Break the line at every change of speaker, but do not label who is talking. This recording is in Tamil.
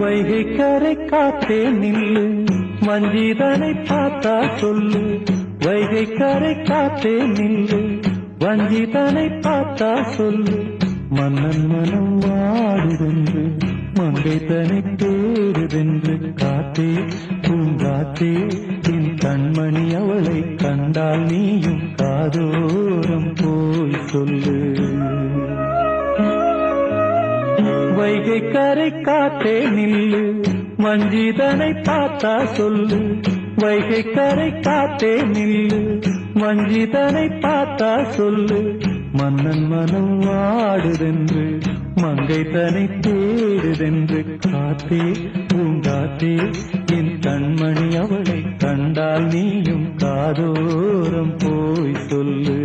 வைகை கரை காத்தே நில்லு, வஞ்சிதனை பார்த்தா சொல்லு. வைகை கரை காத்தே நில்லு, வஞ்சிதனை பார்த்தா சொல்லு. மன்னன் மனம் வாடுதென்று, மங்கை தனை தேடுதென்று. காத்தே பூங்காத்தே, என் கண்மணி அவளை கண்டால் நீயும் காதோரம் போய் சொல்லு. வைகை கரை காத்தே நில்லு, வஞ்சிதனை பார்த்தா சொல்லு. வைகை கரை காத்தே நில்லு, வஞ்சிதனை பார்த்தா சொல்லு. மன்னன் மனம் வாடுதென்று, மங்கை தனை தேடுதென்று. காத்தே பூங்காத்தே, என் கண்மணி அவளை கண்டால் நீயும் காதோரம் போய் சொல்லு.